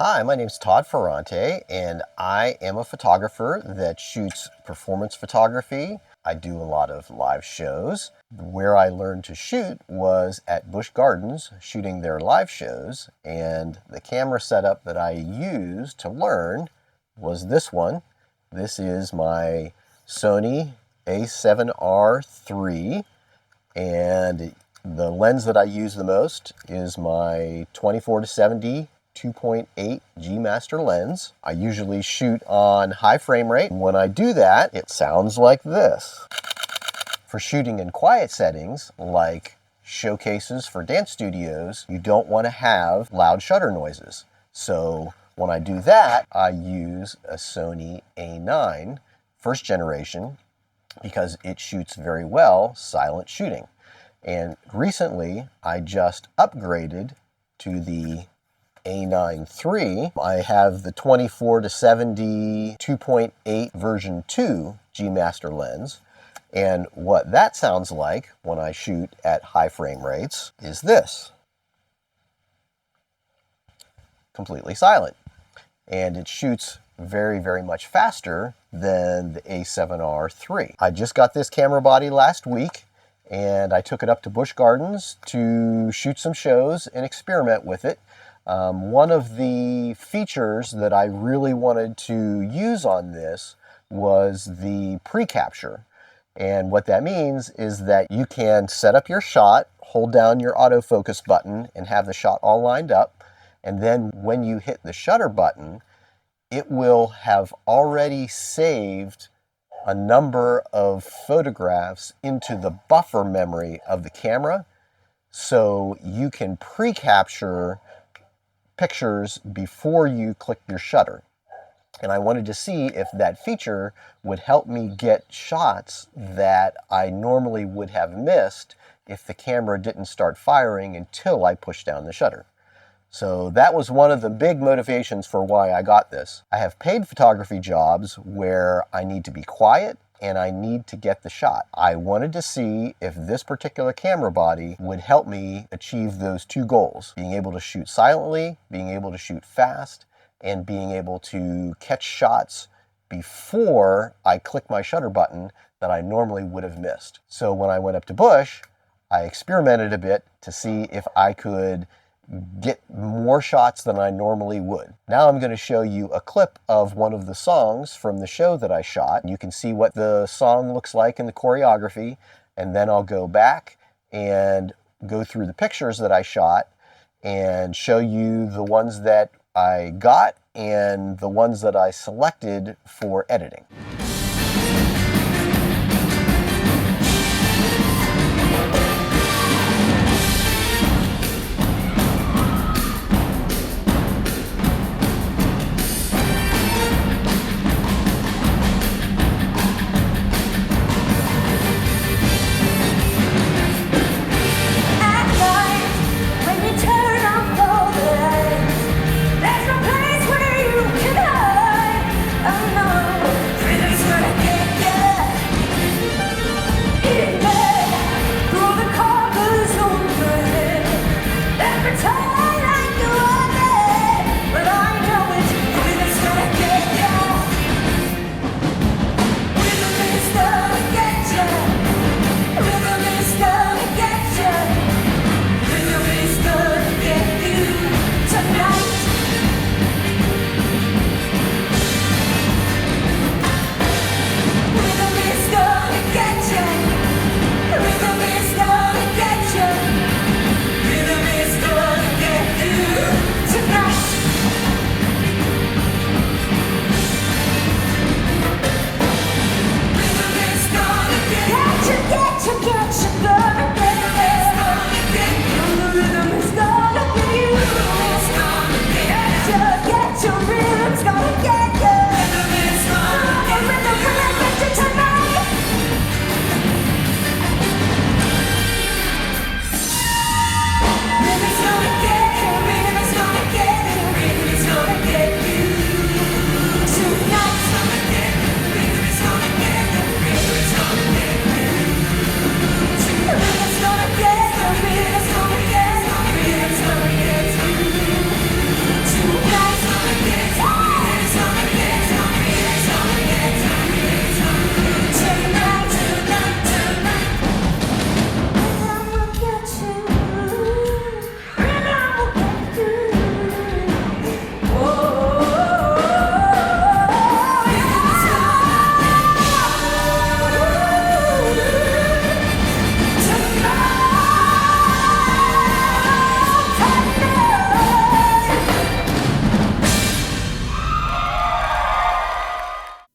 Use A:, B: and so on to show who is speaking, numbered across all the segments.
A: Hi, my name is Todd Ferrante, and I am a photographer that shoots performance photography. I do a lot of live shows. Where I learned to shoot was at Busch Gardens, shooting their live shows, and the camera setup that I used to learn was this one. This is my Sony A7R III, and the lens that I use the most is my 24-70 2.8 G Master lens. I usually shoot on high frame rate. When I do that, it sounds like this. For shooting in quiet settings, like showcases for dance studios, you don't want to have loud shutter noises. So when I do that, I use a Sony A9 first generation because it shoots very well silent shooting. And recently, I just upgraded to the A9 III. I have the 24-70 2.8 version 2 G Master lens, and what that sounds like when I shoot at high frame rates is this. Completely silent. And it shoots very, very much faster than the A7R III. I just got this camera body last week, and I took it up to Busch Gardens to shoot some shows and experiment with it. One of the features that I really wanted to use on this was the pre-capture. And what that means is that you can set up your shot, hold down your autofocus button, and have the shot all lined up. And then when you hit the shutter button, it will have already saved a number of photographs into the buffer memory of the camera, so you can pre-capture pictures before you click your shutter. And I wanted to see if that feature would help me get shots that I normally would have missed if the camera didn't start firing until I pushed down the shutter. So that was one of the big motivations for why I got this. I have paid photography jobs where I need to be quiet and I need to get the shot. I wanted to see if this particular camera body would help me achieve those two goals: being able to shoot silently, being able to shoot fast, and being able to catch shots before I click my shutter button that I normally would have missed. So when I went up to Busch, I experimented a bit to see if I could get more shots than I normally would. Now I'm going to show you a clip of one of the songs from the show that I shot. You can see what the song looks like in the choreography, and then I'll go back and go through the pictures that I shot and show you the ones that I got and the ones that I selected for editing.
B: There's no place where you can hide. Oh no.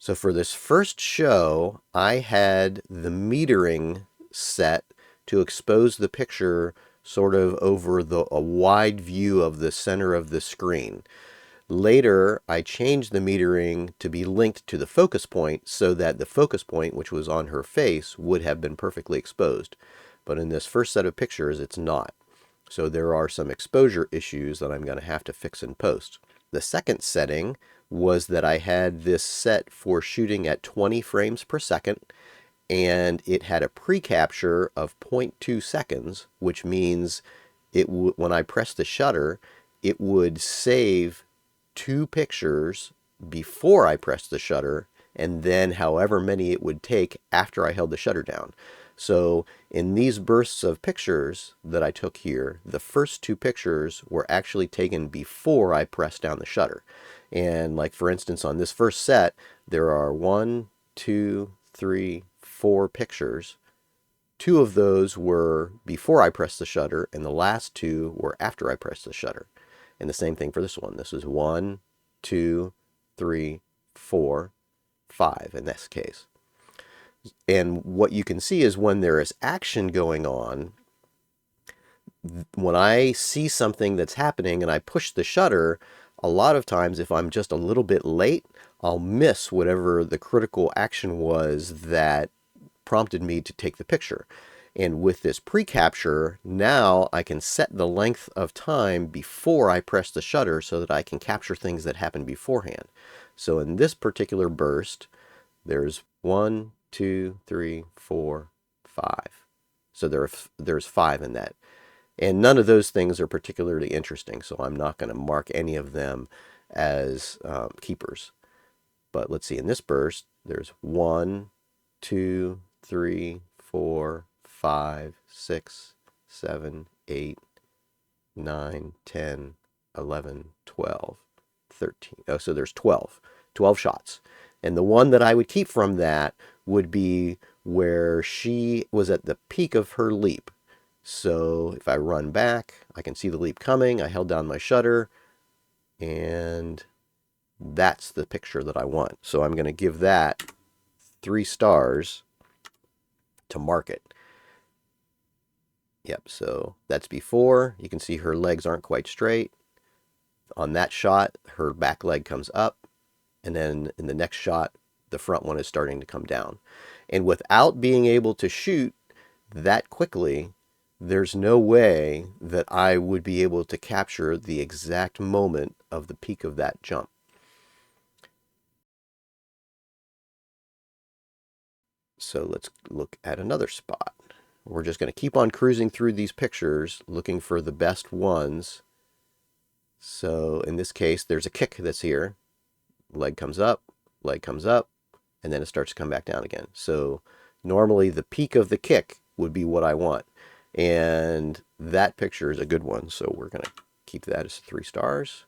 A: So for this first show, I had the metering set to expose the picture sort of over a wide view of the center of the screen. Later, I changed the metering to be linked to the focus point so that the focus point, which was on her face, would have been perfectly exposed. But in this first set of pictures, it's not. So there are some exposure issues that I'm going to have to fix in post. The second setting was that I had this set for shooting at 20 frames per second, and it had a pre-capture of 0.2 seconds, which means when I pressed the shutter, it would save 2 pictures before I pressed the shutter, and then however many it would take after I held the shutter down. So in these bursts of pictures that I took here, the first 2 pictures were actually taken before I pressed down the shutter. And like for instance, on this first set, there are 1, 2, 3, 4 pictures. 2 of those were before I pressed the shutter, and the last 2 were after I pressed the shutter. And the same thing for this one. This is 1, 2, 3, 4, 5 in this case. And what you can see is when there is action going on, when I see something that's happening and I push the shutter, a lot of times if I'm just a little bit late, I'll miss whatever the critical action was that prompted me to take the picture. And with this pre-capture, now I can set the length of time before I press the shutter so that I can capture things that happen beforehand. So in this particular burst, there's 1, 2, 3, 4, 5. So there's 5 in that. And none of those things are particularly interesting, so I'm not going to mark any of them as keepers. But let's see, in this burst, there's 1, 2, 3, 4, 5, 6, 7, 8, 9, 10, 11, 12, 13. Oh, so there's 12 shots. And the one that I would keep from that would be where she was at the peak of her leap. So if I run back, I can see the leap coming. I held down my shutter, and that's the picture that I want. So I'm going to give that 3 stars to mark it. Yep, so that's before. You can see her legs aren't quite straight. On that shot, her back leg comes up, and then in the next shot, the front one is starting to come down. And without being able to shoot that quickly, there's no way that I would be able to capture the exact moment of the peak of that jump. So let's look at another spot. We're just going to keep on cruising through these pictures, looking for the best ones. So in this case, there's a kick that's here. Leg comes up, and then it starts to come back down again. So normally the peak of the kick would be what I want. And that picture is a good one, so we're going to keep that as 3 stars.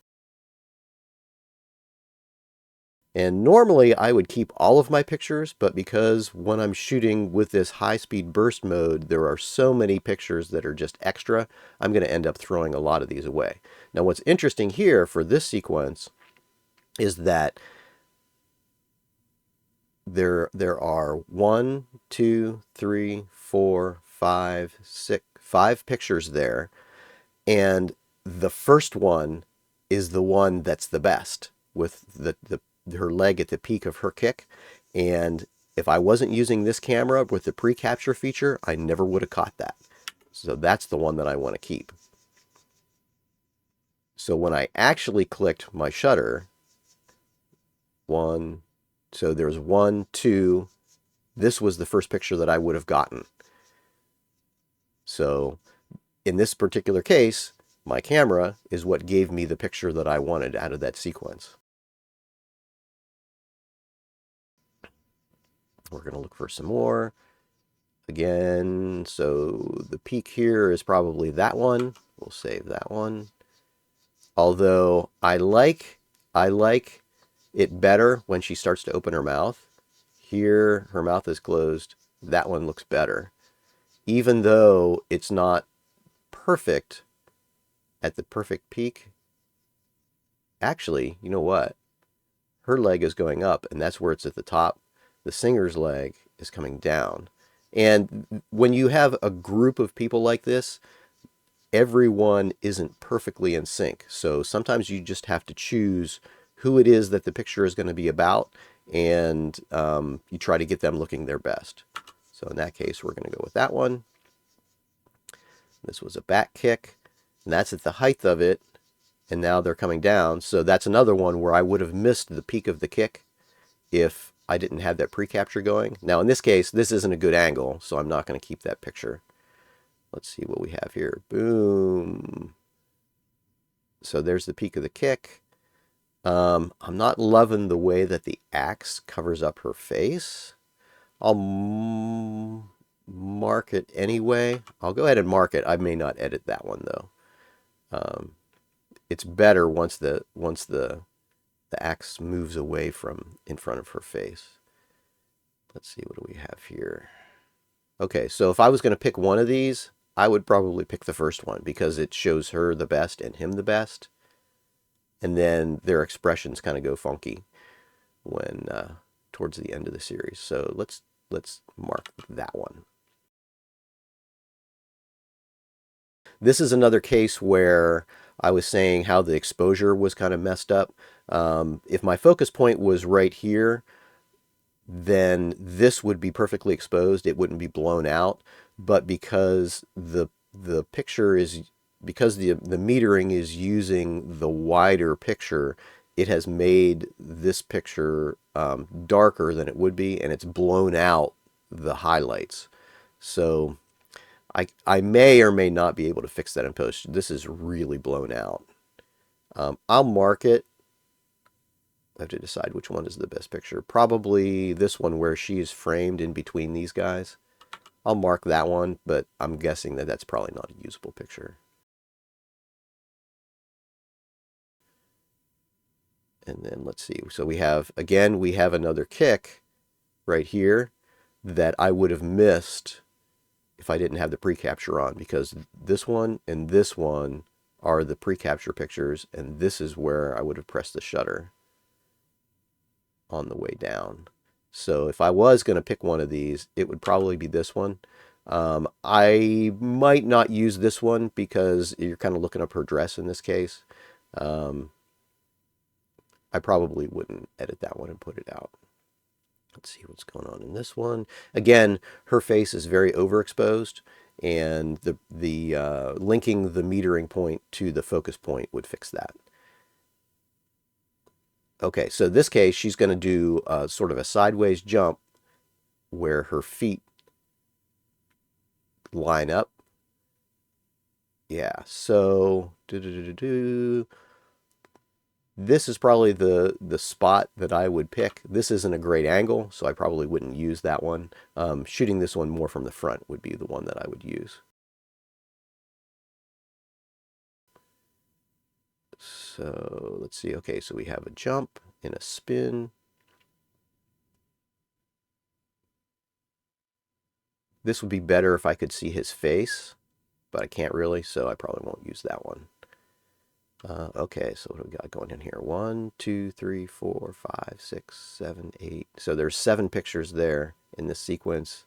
A: And normally I would keep all of my pictures, but because when I'm shooting with this high-speed burst mode, there are so many pictures that are just extra, I'm going to end up throwing a lot of these away. Now what's interesting here for this sequence is that there are 1, 2, 3, 4, 5, 6, 5 pictures there, and the first one is the one that's the best, with her leg at the peak of her kick. And if I wasn't using this camera with the pre-capture feature, I never would have caught that. So that's the one that I want to keep. So when I actually clicked my shutter, so there's 1, 2, this was the first picture that I would have gotten. So in this particular case, my camera is what gave me the picture that I wanted out of that sequence. We're going to look for some more. Again, so the peak here is probably that one. We'll save that one. Although I like it better when she starts to open her mouth. Here, her mouth is closed. That one looks better. Even though it's not perfect at the perfect peak. Actually, you know what? her leg is going up, and that's where it's at the top. The singer's leg is coming down. And when you have a group of people like this, everyone isn't perfectly in sync. So sometimes you just have to choose who it is that the picture is going to be about, and you try to get them looking their best. So in that case, we're going to go with that one. This was a back kick, and that's at the height of it, and now they're coming down. So that's another one where I would have missed the peak of the kick if I didn't have that pre-capture going. Now in this case, this isn't a good angle, so I'm not going to keep that picture. Let's see what we have here. Boom. So there's the peak of the kick. I'm not loving the way that the axe covers up her face. I'll mark it anyway. I'll go ahead and mark it. I may not edit that one though. It's better once the axe moves away from in front of her face. Let's see, what do we have here? Okay, so if I was going to pick one of these, I would probably pick the first one because it shows her the best and him the best. And then their expressions kind of go funky when towards the end of the series. So let's mark that one. This is another case where I was saying how the exposure was kind of messed up. If my focus point was right here, then this would be perfectly exposed. It wouldn't be blown out. But because the picture is, because the metering is using the wider picture, it has made this picture darker than it would be, and it's blown out the highlights. So I may or may not be able to fix that in post. This is really blown out. I'll mark it. I have to decide which one is the best picture. Probably this one where she is framed in between these guys. I'll mark that one, but I'm guessing that that's probably not a usable picture. And then let's see. So we have, again, we have another kick right here that I would have missed if I didn't have the pre-capture on, because this one and this one are the pre-capture pictures, and this is where I would have pressed the shutter on the way down. So if I was going to pick one of these, it would probably be this one. I might not use this one because you're kind of looking up her dress in this case. I probably wouldn't edit that one and put it out. Let's see what's going on in this one. Again, her face is very overexposed, and the linking the metering point to the focus point would fix that. Okay, so this case, she's going to do sort of a sideways jump where her feet line up. Yeah, so this is probably the spot that I would pick. This isn't a great angle, so I probably wouldn't use that one. Shooting this one more from the front would be the one that I would use. So let's see. Okay, so we have a jump and a spin. This would be better if I could see his face, but I can't really, so I probably won't use that one. Okay, so what do we got going in here? 1, 2, 3, 4, 5, 6, 7, 8. So there's 7 pictures there in this sequence.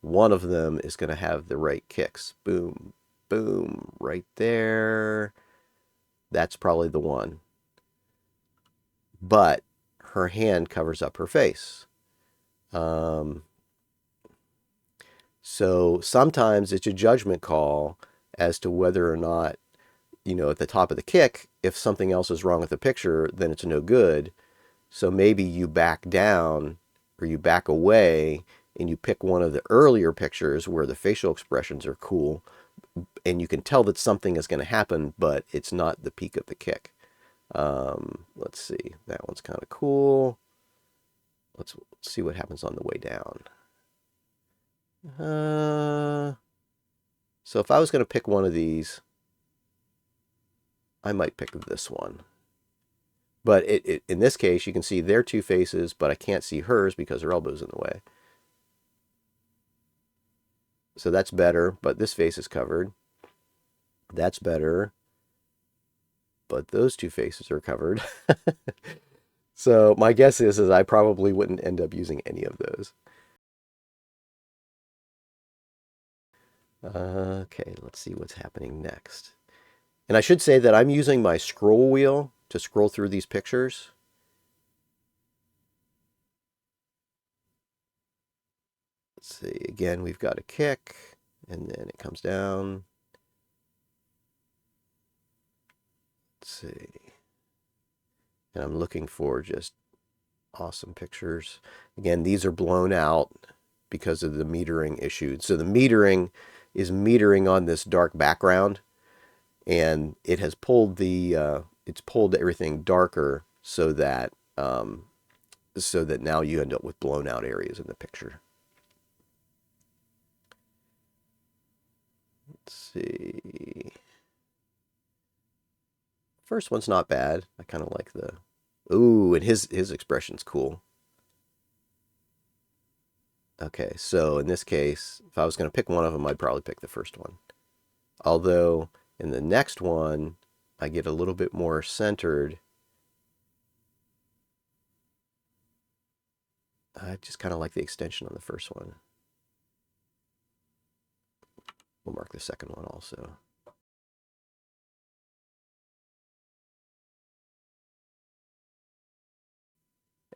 A: One of them is going to have the right kicks. Boom, boom, right there. That's probably the one. But her hand covers up her face. So sometimes it's a judgment call as to whether or not, you know, at the top of the kick, if something else is wrong with the picture, then it's no good. So maybe you back down or you back away and you pick one of the earlier pictures where the facial expressions are cool and you can tell that something is going to happen, but it's not the peak of the kick. Let's see. That one's kind of cool. Let's see what happens on the way down. So if I was going to pick one of these, I might pick this one. But in this case, you can see their 2 faces, but I can't see hers because her elbow's in the way. So that's better, but this face is covered. That's better, but those 2 faces are covered. So my guess is I probably wouldn't end up using any of those. Okay, let's see what's happening next. And I should say that I'm using my scroll wheel to scroll through these pictures. Let's see, again, we've got a kick, and then it comes down. Let's see. And I'm looking for just awesome pictures. Again, these are blown out because of the metering issue. So the metering is metering on this dark background, and it has pulled it's pulled everything darker so that now you end up with blown out areas in the picture. Let's see. First one's not bad. I kind of like the... Ooh, and his expression's cool. Okay, so in this case, if I was going to pick one of them, I'd probably pick the first one. Although in the next one, I get a little bit more centered. I just kind of like the extension on the first one. We'll mark the second one also.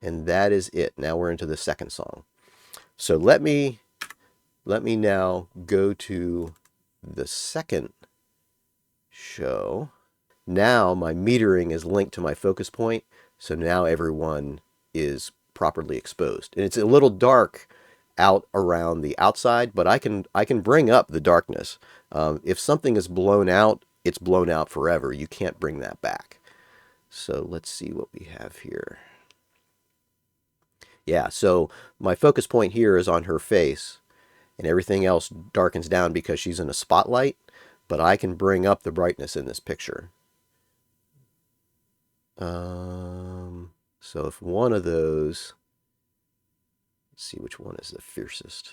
A: And that is it. Now we're into the second song. So let me now go to the second show. Now my metering is linked to my focus point, so now everyone is properly exposed. And it's a little dark out around the outside, but I can bring up the darkness. If something is blown out, it's blown out forever. You can't bring that back. So let's see what we have here. Yeah, so my focus point here is on her face, and everything else darkens down because she's in a spotlight, but I can bring up the brightness in this picture. So if one of those, let's see which one is the fiercest.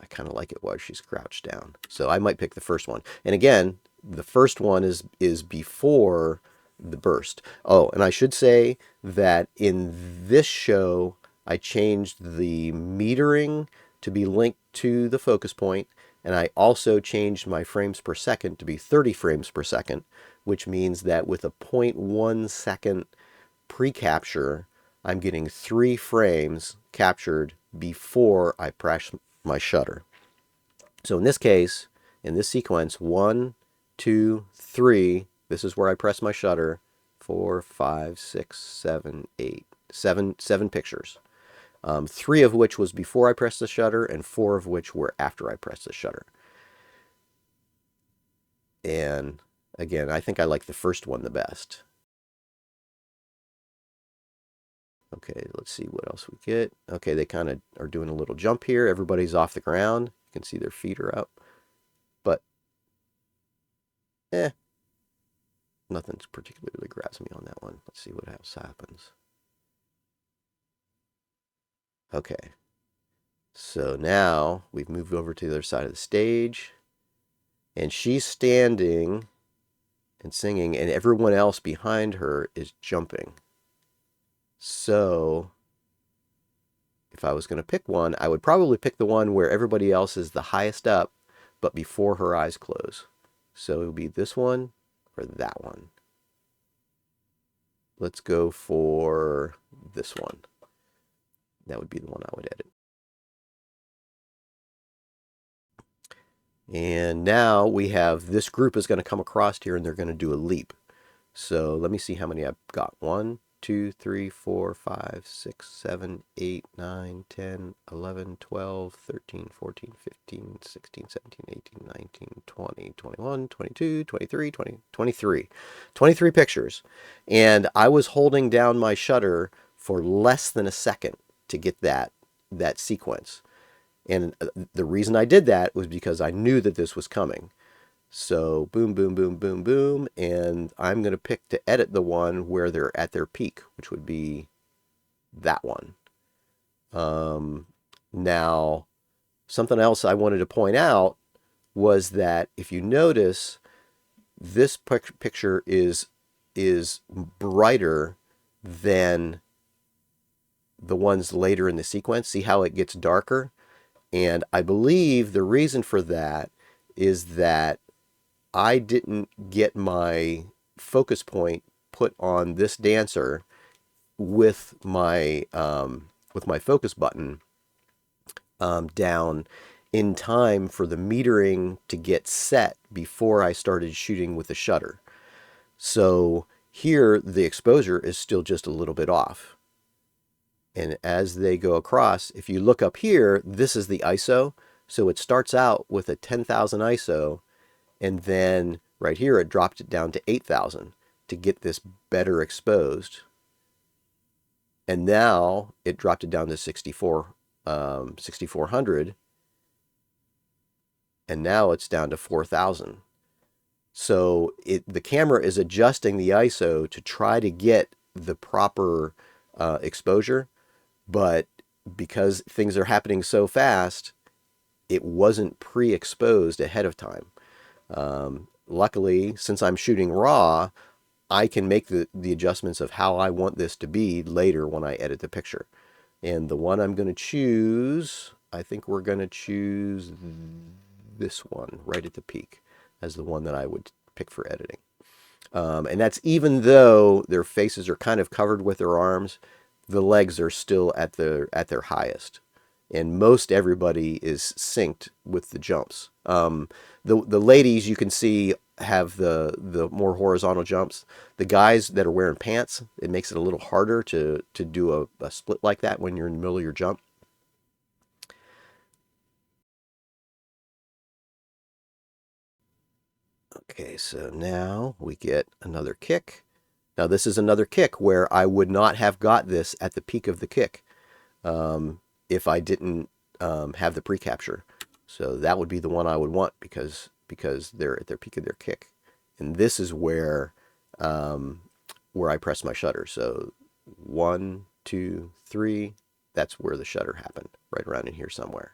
A: I kind of like it while she's crouched down. So I might pick the first one. And again, the first one is before the burst. Oh, and I should say that in this show, I changed the metering to be linked to the focus point, and I also changed my frames per second to be 30 frames per second, which means that with a 0.1 second pre-capture, I'm getting 3 frames captured before I press my shutter. So in this case, in this sequence, 1, 2, 3, this is where I press my shutter. 4, 5, 6, 7, 8, 7 pictures. 3 of which was before I pressed the shutter, and 4 of which were after I pressed the shutter. And again, I think I like the first one the best. Okay, let's see what else we get. Okay, they kind of are doing a little jump here. Everybody's off the ground. You can see their feet are up. But, nothing particularly grabs me on that one. Let's see what else happens. Okay, so now we've moved over to the other side of the stage, and she's standing and singing, and everyone else behind her is jumping. So if I was going to pick one, I would probably pick the one where everybody else is the highest up, but before her eyes close. So it would be this one or that one. Let's go for this one. That would be the one I would edit. And now we have this group is going to come across here, and they're going to do a leap. So let me see how many I've got. 1, 2, 3, 4, 5, 6, 7, 8, 9, 10, 11, 12, 13, 14, 15, 16, 17, 18, 19, 20, 21, 22, 23, 20, 23. 23 pictures. And I was holding down my shutter for less than a second to get that sequence. And the reason I did that was because I knew that this was coming. So boom, boom, boom, boom, boom. And I'm going to pick to edit the one where they're at their peak, which would be that one. Now, something else I wanted to point out was that if you notice, this picture is is brighter than the ones later in the sequence. See how it gets darker? And I believe the reason for that is that I didn't get my focus point put on this dancer with my focus button down in time for the metering to get set before I started shooting with the shutter. So here the exposure is still just a little bit off. And as they go across, if you look up here, this is the ISO. So it starts out with a 10,000 ISO, and then right here it dropped it down to 8,000 to get this better exposed. And now it dropped it down to 6400, and now it's down to 4,000. So the camera is adjusting the ISO to try to get the proper exposure, but because things are happening so fast, it wasn't pre-exposed ahead of time. Luckily, since I'm shooting RAW, I can make the adjustments of how I want this to be later when I edit the picture. And the one I'm going to choose, I think we're going to choose this one right at the peak as the one that I would pick for editing. And that's even though their faces are kind of covered with their arms, the legs are still at their highest. And most everybody is synced with the jumps. The ladies, you can see, have the more horizontal jumps. The guys that are wearing pants, it makes it a little harder to do a split like that when you're in the middle of your jump. Okay, so now we get another kick. Now this is another kick where I would not have got this at the peak of the kick if I didn't have the pre-capture. So that would be the one I would want because they're at their peak of their kick. And this is where I press my shutter. So 1, 2, 3, that's where the shutter happened, right around in here somewhere.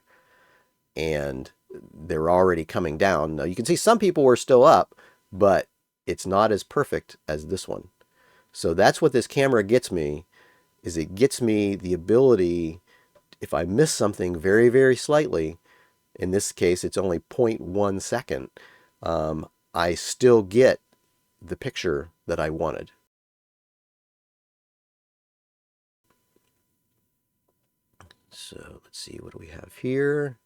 A: And they're already coming down. Now you can see some people were still up, but it's not as perfect as this one. So that's what this camera gets me, is it gets me the ability, if I miss something very, very slightly, in this case it's only 0.1 second, I still get the picture that I wanted. So let's see, what do we have here?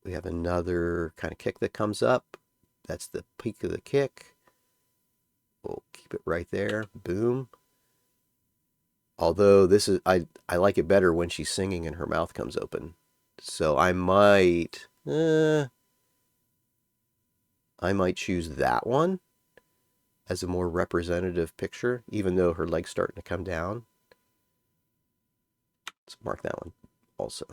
A: We have another kind of kick that comes up. That's the peak of the kick. We'll keep it right there. Boom. Although this is, I like it better when she's singing and her mouth comes open. So I might choose that one as a more representative picture, even though her leg's starting to come down. Let's mark that one also.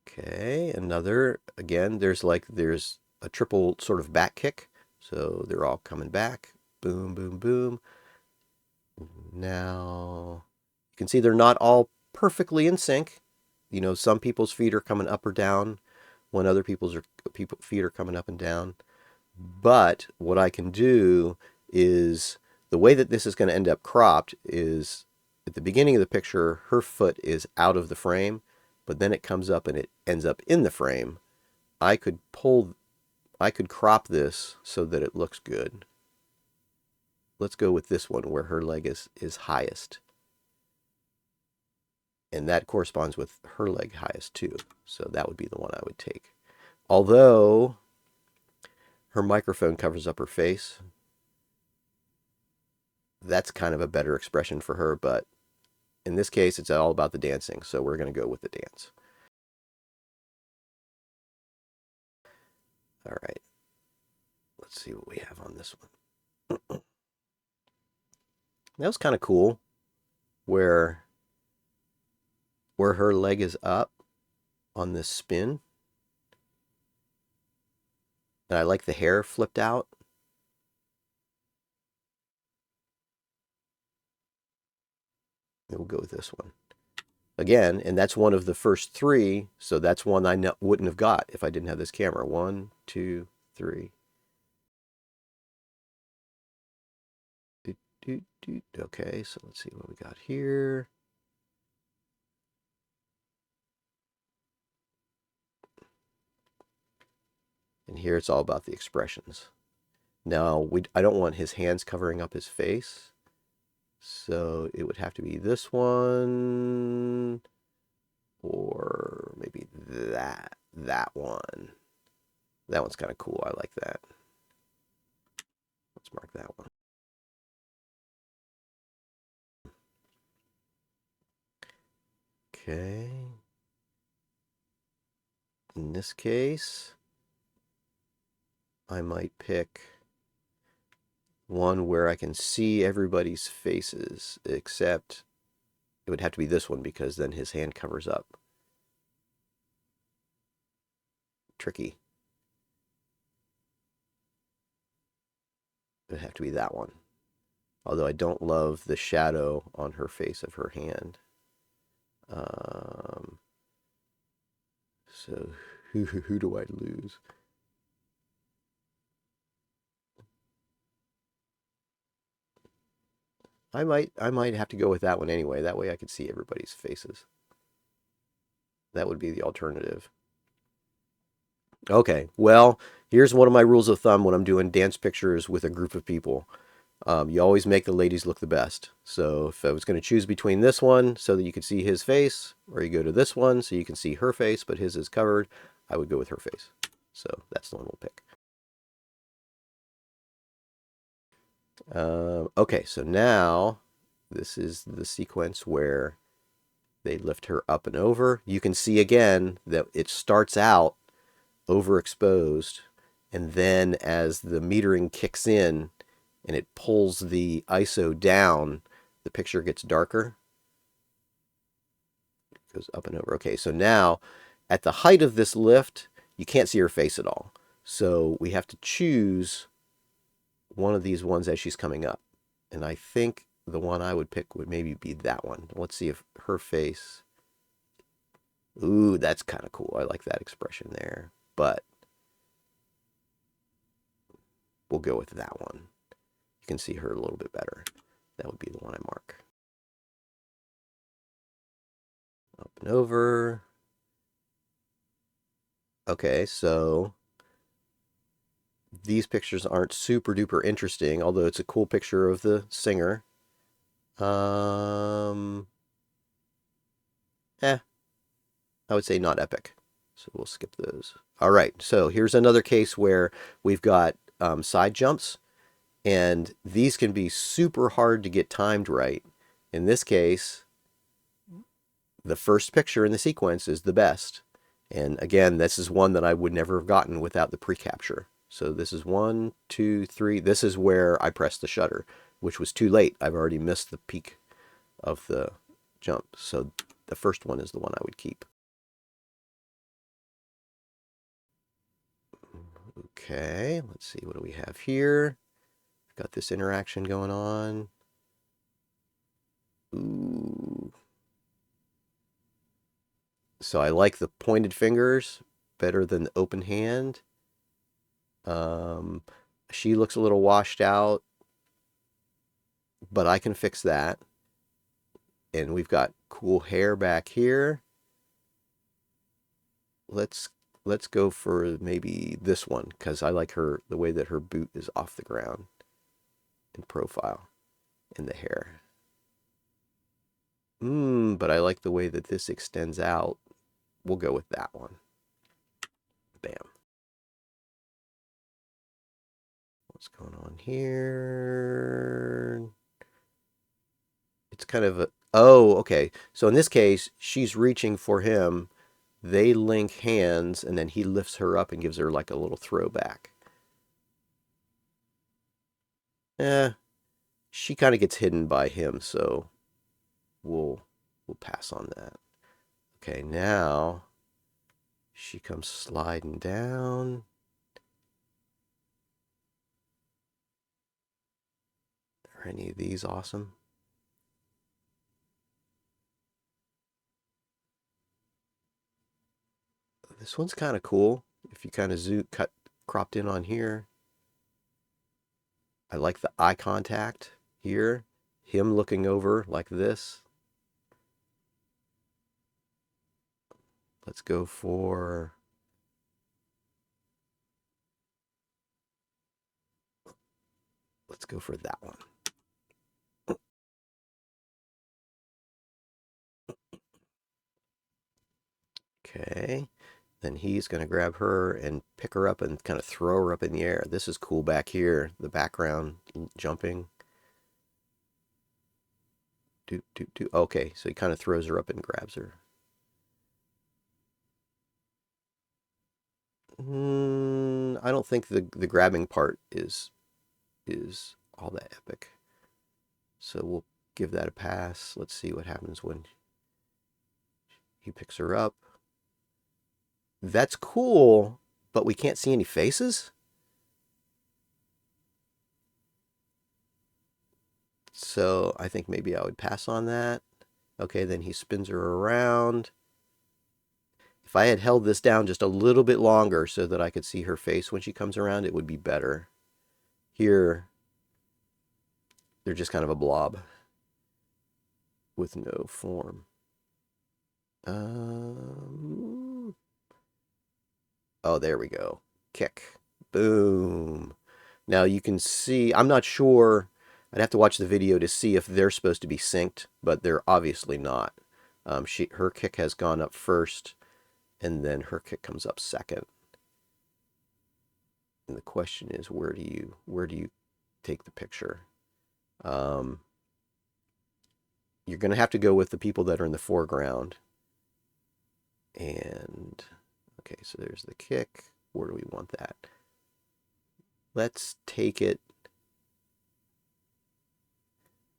A: Okay, another, again, there's a triple sort of back kick. So they're all coming back. Boom, boom, boom. Now, you can see they're not all perfectly in sync. You know, some people's feet are coming up or down when other people's feet are coming up and down. But what I can do is, the way that this is going to end up cropped is, at the beginning of the picture, her foot is out of the frame, but then it comes up and it ends up in the frame. I could crop this so that it looks good. Let's go with this one where her leg is highest. And that corresponds with her leg highest too. So that would be the one I would take. Although her microphone covers up her face, that's kind of a better expression for her, but in this case it's all about the dancing, so we're going to go with the dance. All right, let's see what we have on this one. That was kind of cool, where her leg is up on this spin. And I like the hair flipped out. We'll go with this one. Again, and that's one of the first 3, so that's one I wouldn't have got if I didn't have this camera. 1, 2, 3. Okay, so let's see what we got here. And here it's all about the expressions. Now, I don't want his hands covering up his face. So it would have to be this one, or maybe that one. That one's kind of cool. I like that. Let's mark that one. Okay. In this case, I might pick one where I can see everybody's faces, except it would have to be this one because then his hand covers up. Tricky. It would have to be that one. Although I don't love the shadow on her face of her hand. So who do I lose? I might have to go with that one anyway. That way I could see everybody's faces. That would be the alternative. Okay, well, here's one of my rules of thumb when I'm doing dance pictures with a group of people. You always make the ladies look the best. So if I was going to choose between this one so that you could see his face, or you go to this one so you can see her face, but his is covered, I would go with her face. So that's the one we'll pick. Okay, so now this is the sequence where they lift her up and over. You can see again that it starts out overexposed, and then as the metering kicks in and it pulls the ISO down, the picture gets darker. It goes up and over. Okay, so now at the height of this lift, you can't see her face at all. So we have to choose one of these ones as she's coming up. And I think the one I would pick would maybe be that one. Let's see if her face... Ooh, that's kind of cool. I like that expression there. But we'll go with that one. You can see her a little bit better. That would be the one I mark. Up and over. Okay, so these pictures aren't super duper interesting, although it's a cool picture of the singer. I would say not epic. So we'll skip those. All right, so here's another case where we've got side jumps, and these can be super hard to get timed right. In this case, the first picture in the sequence is the best. And again, this is one that I would never have gotten without the pre-capture. So this is 1, 2, 3. This is where I pressed the shutter, which was too late. I've already missed the peak of the jump. So the first one is the one I would keep. Okay, let's see. What do we have here? Got this interaction going on. Ooh. So I like the pointed fingers better than the open hand. She looks a little washed out, but I can fix that. And we've got cool hair back here. Let's go for maybe this one, because I like the way that her boot is off the ground in profile and the hair. But I like the way that this extends out. We'll go with that one. Bam. What's going on here? It's kind of a... Oh, okay. So in this case, she's reaching for him. They link hands, and then he lifts her up and gives her like a little throwback. She kind of gets hidden by him, so we'll pass on that. Okay, now she comes sliding down. Are any of these awesome? This one's kind of cool. If you kind of cropped in on here. I like the eye contact. Here, him looking over like this. Let's go for... Let's go for that one. Okay. Then he's going to grab her and pick her up and kind of throw her up in the air. This is cool back here. The background jumping. Okay, so he kind of throws her up and grabs her. I don't think the grabbing part is all that epic. So we'll give that a pass. Let's see what happens when he picks her up. That's cool, but we can't see any faces. So I think maybe I would pass on that. Okay, then he spins her around. If I had held this down just a little bit longer so that I could see her face when she comes around, it would be better. Here, they're just kind of a blob with no form. Oh, there we go. Kick. Boom. Now you can see, I'm not sure, I'd have to watch the video to see if they're supposed to be synced, but they're obviously not. Her kick has gone up first, and then her kick comes up second. And the question is, where do you take the picture? You're going to have to go with the people that are in the foreground. And, okay, so there's the kick. Where do we want that? Let's take it.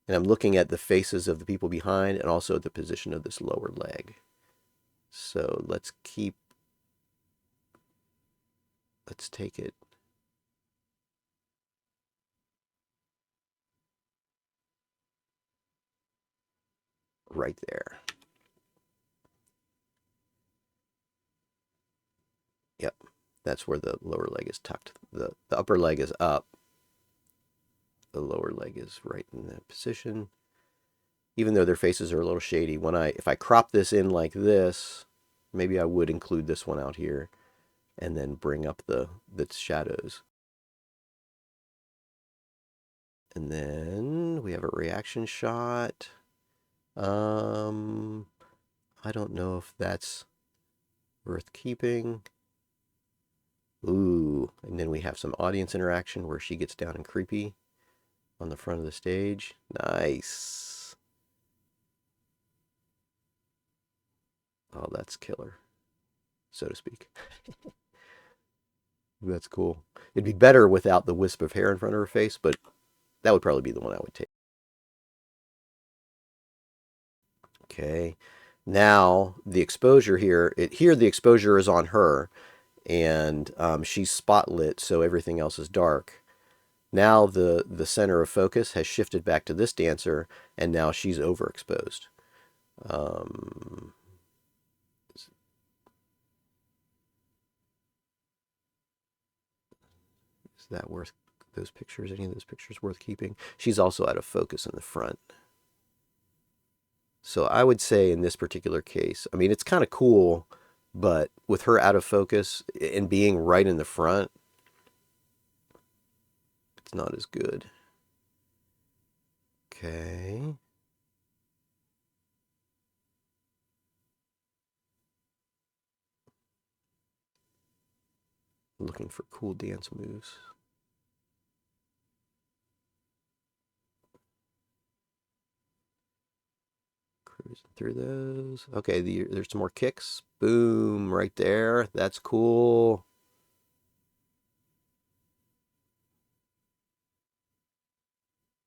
A: And I'm looking at the faces of the people behind and also the position of this lower leg. So let's take it right there. Yep, that's where the lower leg is tucked. The upper leg is up. The lower leg is right in that position. Even though their faces are a little shady, if I crop this in like this, maybe I would include this one out here and then bring up the shadows. And then we have a reaction shot. I don't know if that's worth keeping. Ooh, and then we have some audience interaction where she gets down and creepy on the front of the stage. Nice. Oh, that's killer, so to speak. That's cool. It'd be better without the wisp of hair in front of her face, but that would probably be the one I would take. Okay. Now, the exposure here, here the exposure is on her, and she's spotlit, so everything else is dark. Now the center of focus has shifted back to this dancer, and now she's overexposed. Is that worth those pictures? Any of those pictures worth keeping? She's also out of focus in the front. So I would say in this particular case, I mean, it's kind of cool, but with her out of focus and being right in the front, it's not as good. Okay. Looking for cool dance moves. Cruising through those. Okay, there's some more kicks. Boom, right there. That's cool.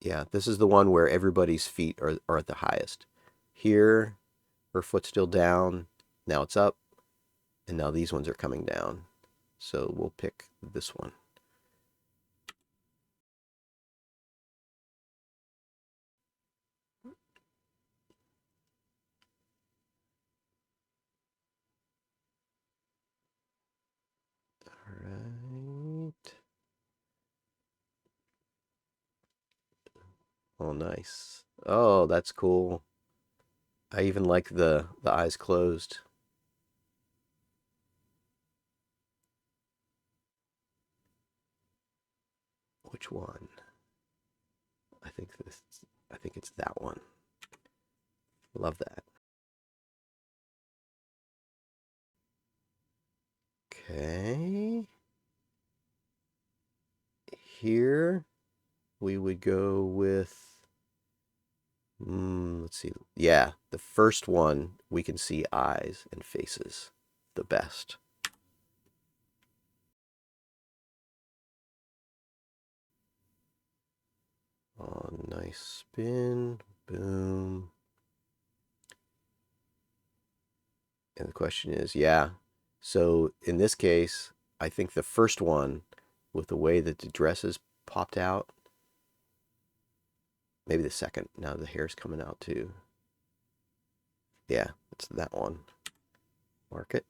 A: Yeah, this is the one where everybody's feet are at the highest. Here, her foot's still down. Now it's up. And now these ones are coming down. So we'll pick this one. All right. Oh, nice. Oh, that's cool. I even like the eyes closed. Which one? I think this. I think it's that one. Love that. Okay. Here we would go with. Let's see. Yeah, the first one we can see eyes and faces the best. Oh, nice spin. Boom. And the question is, yeah. So in this case, I think the first one, with the way that the dresses popped out, maybe the second. Now the hair's coming out too. Yeah, it's that one. Mark it.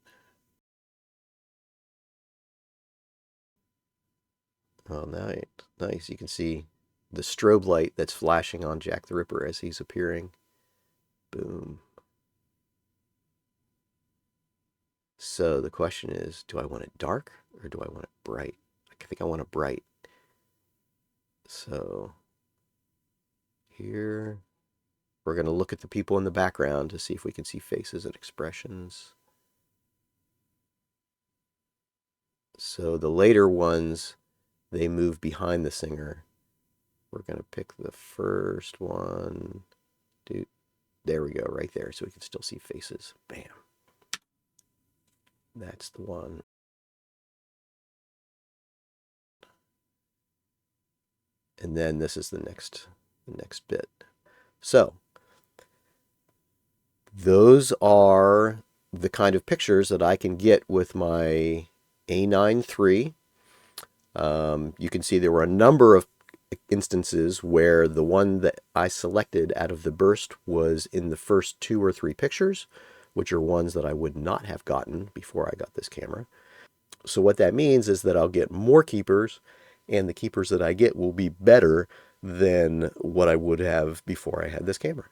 A: Oh, nice. You can see the strobe light that's flashing on Jack the Ripper as he's appearing. Boom. So the question is, do I want it dark or do I want it bright? I think I want it bright. So here we're going to look at the people in the background to see if we can see faces and expressions. So the later ones, they move behind the singer. We're going to pick the first one. Dude, there we go, right there, so we can still see faces. Bam. That's the one. And then this is the next bit. So those are the kind of pictures that I can get with my A9 III. You can see there were a number of instances where the one that I selected out of the burst was in the first 2 or 3 pictures, which are ones that I would not have gotten before I got this camera. So what that means is that I'll get more keepers, and the keepers that I get will be better than what I would have before I had this camera.